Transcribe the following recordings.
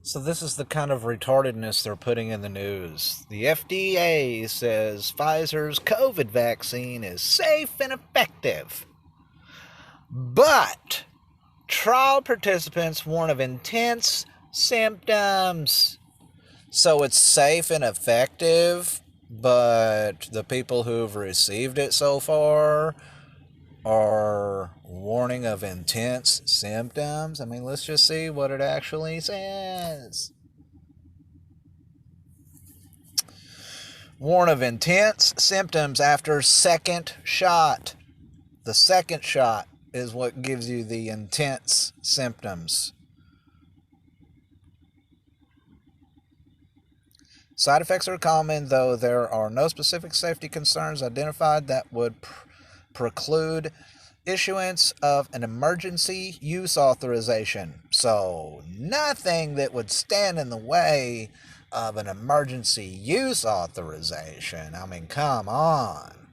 So this is the kind of retardedness they're putting in the news. The FDA says Pfizer's COVID vaccine is safe and effective. But trial participants warn of intense symptoms. So it's safe and effective, but the people who've received it so far are warning of intense symptoms. I mean, let's just see what it actually says. Warn of intense symptoms after second shot. The second shot is what gives you the intense symptoms. Side effects are common, though there are no specific safety concerns identified that would preclude issuance of an emergency use authorization. So, nothing that would stand in the way of an emergency use authorization. I mean, come on.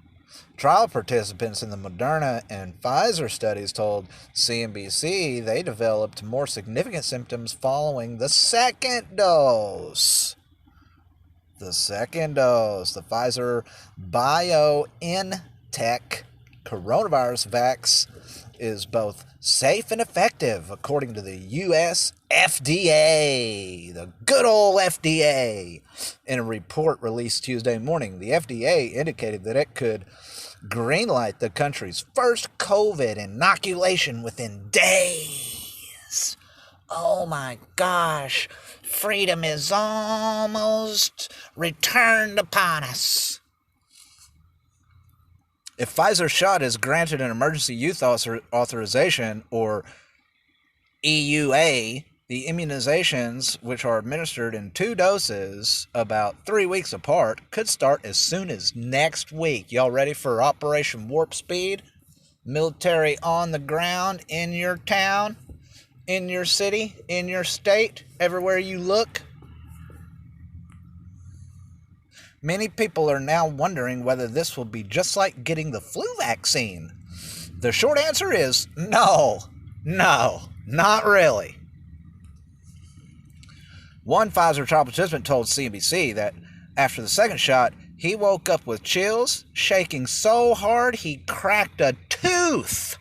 Trial participants in the Moderna and Pfizer studies told CNBC they developed more significant symptoms following the second dose. The second dose, the Pfizer BioNTech coronavirus vax is both safe and effective, according to the U.S. FDA, the good old FDA. In a report released Tuesday morning, the FDA indicated that it could greenlight the country's first COVID inoculation within days. Oh my gosh, freedom is almost returned upon us. If Pfizer's shot is granted an emergency use authorization, or EUA, the immunizations, which are administered in 2 doses about 3 weeks apart, could start as soon as next week. Y'all ready for Operation Warp Speed? Military on the ground in your town, in your city, in your state, everywhere you look. Many people are now wondering whether this will be just like getting the flu vaccine. The short answer is no, not really. One Pfizer trial participant told CNBC that after the second shot, he woke up with chills, shaking so hard he cracked a tooth.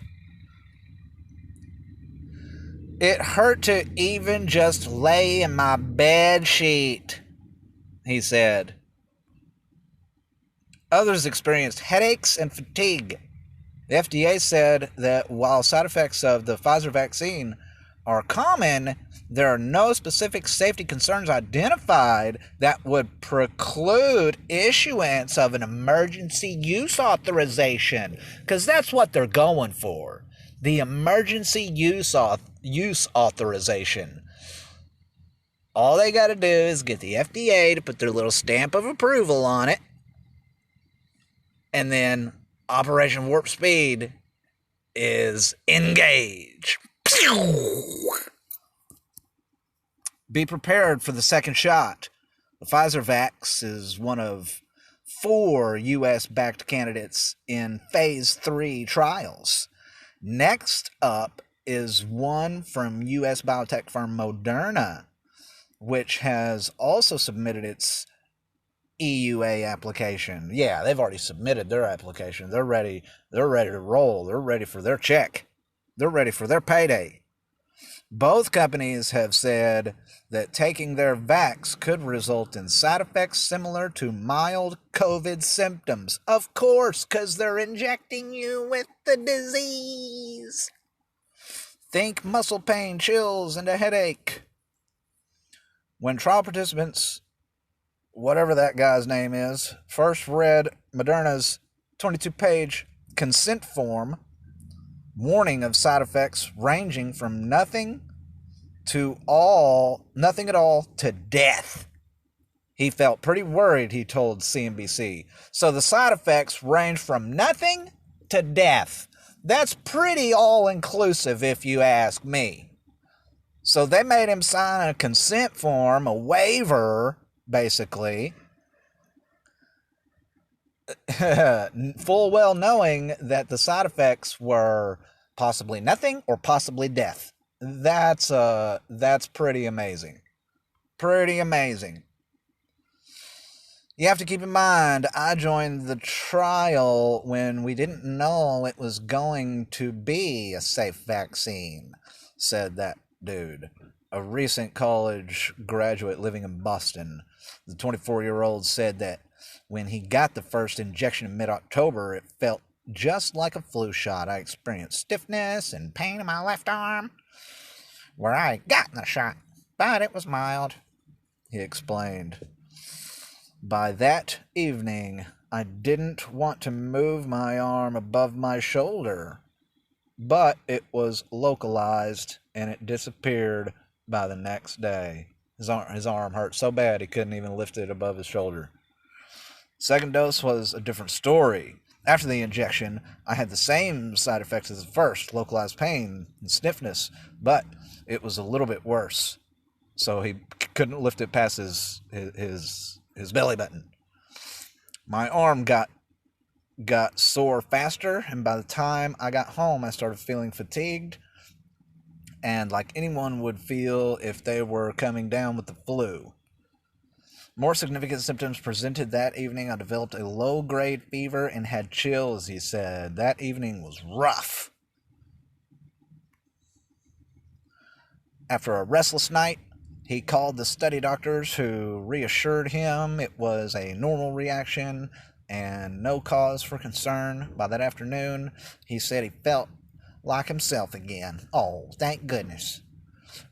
It hurt to even just lay in my bed sheet, he said. Others experienced headaches and fatigue. The FDA said that while side effects of the Pfizer vaccine are common, there are no specific safety concerns identified that would preclude issuance of an emergency use authorization, because that's what they're going for, the emergency use authorization. All they got to do is get the FDA to put their little stamp of approval on it, and then Operation Warp Speed is engaged. Be prepared for the second shot. The Pfizer vax is one of 4 U.S.-backed candidates in Phase 3 trials. Next up is one from U.S. biotech firm Moderna, which has also submitted its EUA application. Yeah, they've already submitted their application. They're ready to roll. They're ready for their check. They're ready for their payday. Both companies have said that taking their vax could result in side effects similar to mild COVID symptoms. Of course, because they're injecting you with the disease. Think muscle pain, chills, and a headache. When trial participants, whatever that guy's name is, first read Moderna's 22-page consent form, warning of side effects ranging from nothing at all to death. He felt pretty worried, he told CNBC. So the side effects range from nothing to death. That's pretty all-inclusive if you ask me. So they made him sign a consent form, a waiver, basically, full well knowing that the side effects were possibly nothing or possibly death. That's pretty amazing. Pretty amazing. You have to keep in mind, I joined the trial when we didn't know it was going to be a safe vaccine, said that dude, a recent college graduate living in Boston. The 24-year-old said that when he got the first injection in mid-October, it felt just like a flu shot. I experienced stiffness and pain in my left arm where I had gotten the shot, but it was mild, he explained. By that evening, I didn't want to move my arm above my shoulder, but it was localized and it disappeared by the next day. His arm hurt so bad he couldn't even lift it above his shoulder. Second dose was a different story. After the injection, I had the same side effects as the first, localized pain and stiffness, but it was a little bit worse. So he couldn't lift it past his belly button. My arm got sore faster, and by the time I got home, I started feeling fatigued and like anyone would feel if they were coming down with the flu. More significant symptoms presented that evening. I developed a low-grade fever and had chills, he said. That evening was rough. After a restless night, he called the study doctors, who reassured him it was a normal reaction and no cause for concern. By that afternoon, he said he felt like himself again. Oh, thank goodness.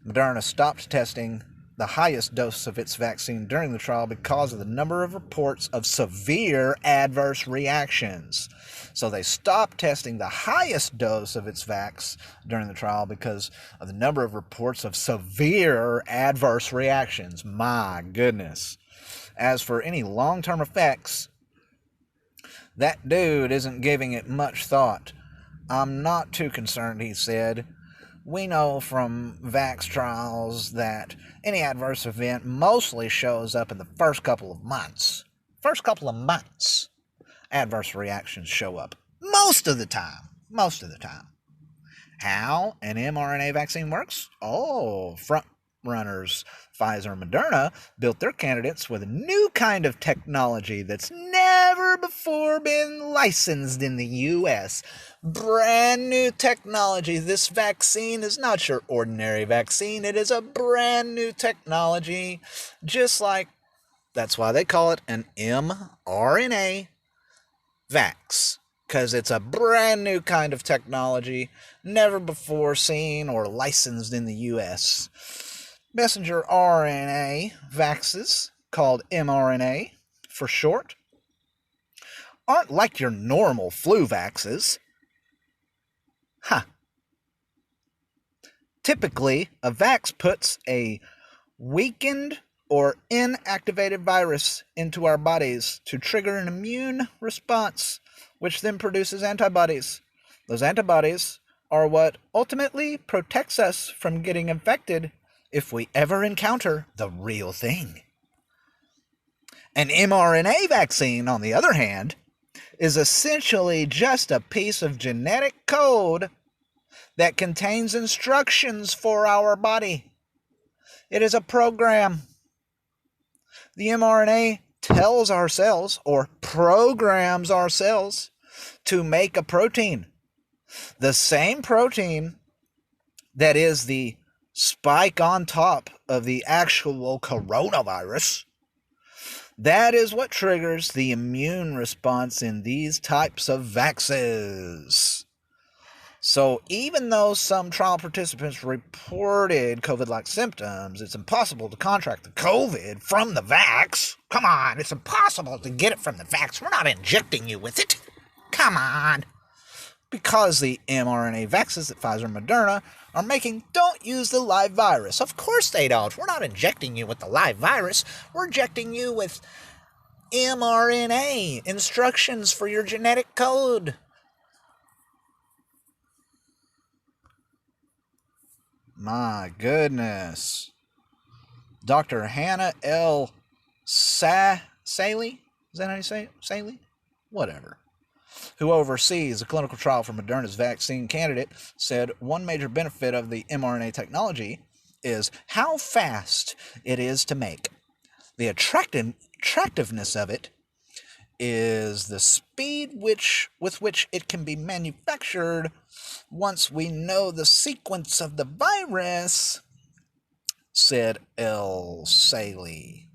Moderna stopped testing the highest dose of its vaccine during the trial because of the number of reports of severe adverse reactions. So they stopped testing the highest dose of its vax during the trial because of the number of reports of severe adverse reactions. My goodness. As for any long-term effects, that dude isn't giving it much thought. I'm not too concerned, he said. We know from vax trials that any adverse event mostly shows up in the first couple of months. Adverse reactions show up. Most of the time. How an mRNA vaccine works? Oh, front runners Pfizer and Moderna built their candidates with a new kind of technology that's never before been licensed in the U.S. Brand new technology. This vaccine is not your ordinary vaccine. It is a brand new technology, just like, that's why they call it an mRNA vax, because it's a brand new kind of technology, never before seen or licensed in the U.S. Messenger RNA vaxes, called mRNA for short, aren't like your normal flu vaxes. Typically, a vax puts a weakened or inactivated virus into our bodies to trigger an immune response, which then produces antibodies. Those antibodies are what ultimately protects us from getting infected if we ever encounter the real thing. An mRNA vaccine, on the other hand, is essentially just a piece of genetic code that contains instructions for our body. It is a program. The mRNA tells our cells, or programs our cells, to make a protein. The same protein that is the spike on top of the actual coronavirus. That is what triggers the immune response in these types of vaxes. So even though some trial participants reported COVID-like symptoms, it's impossible to contract the COVID from the vax. Come on, it's impossible to get it from the vax. We're not injecting you with it. Come on. Because the mRNA vaxes that Pfizer and Moderna are making don't use the live virus. Of course they don't. We're not injecting you with the live virus. We're injecting you with mRNA, instructions for your genetic code. My goodness. Dr. Hannah L. Saley? Is that how you say it? Saley? Whatever. Who oversees a clinical trial for Moderna's vaccine candidate, said one major benefit of the mRNA technology is how fast it is to make. The attractiveness of it is the speed with which it can be manufactured once we know the sequence of the virus, said El Saley.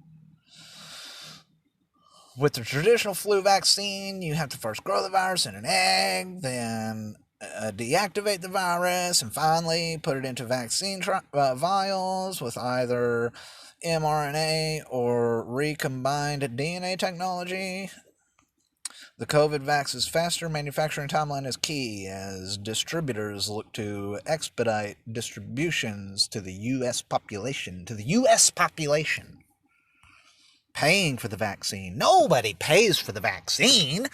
With the traditional flu vaccine, you have to first grow the virus in an egg, then deactivate the virus, and finally put it into vaccine vials with either mRNA or recombined DNA technology. The COVID vax's faster manufacturing timeline is key as distributors look to expedite distributions to the U.S. population. Paying for the vaccine. Nobody pays for the vaccine.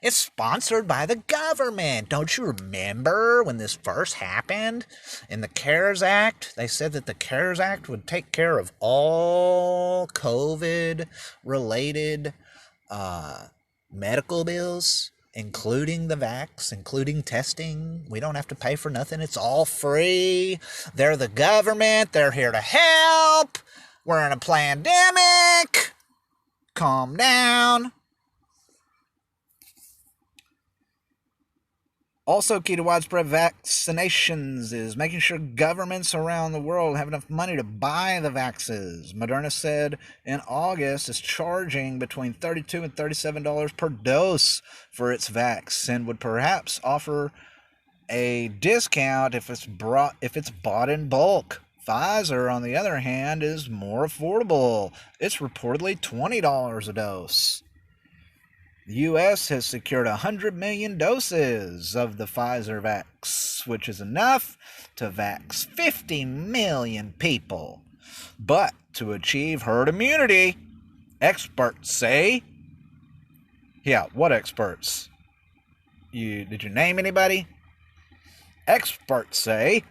It's sponsored by the government. Don't you remember when this first happened? In the CARES Act, they said that the CARES Act would take care of all COVID-related medical bills, including the vax, including testing. We don't have to pay for nothing. It's all free. They're the government. They're here to help. We're in a pandemic. Calm down. Also, key to widespread vaccinations is making sure governments around the world have enough money to buy the vaxes. Moderna said in August it's charging between $32 and $37 per dose for its vax and would perhaps offer a discount if it's bought in bulk. Pfizer, on the other hand, is more affordable. It's reportedly $20 a dose. The U.S. has secured 100 million doses of the Pfizer vax, which is enough to vax 50 million people. But to achieve herd immunity, experts say... Yeah, what experts? Did you name anybody? Experts say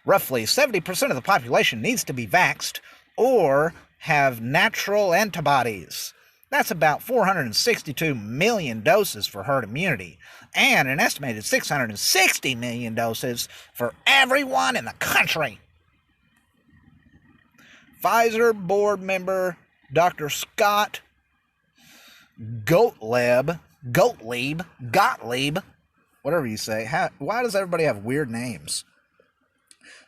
roughly 70% of the population needs to be vaxxed or have natural antibodies. That's about 462 million doses for herd immunity, and an estimated 660 million doses for everyone in the country. Pfizer board member Dr. Scott Gottlieb, whatever you say. Why does everybody have weird names?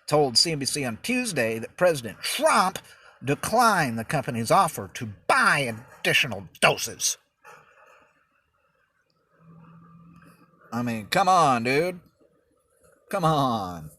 Told CNBC on Tuesday that President Trump declined the company's offer to buy additional doses. I mean, come on, dude. Come on.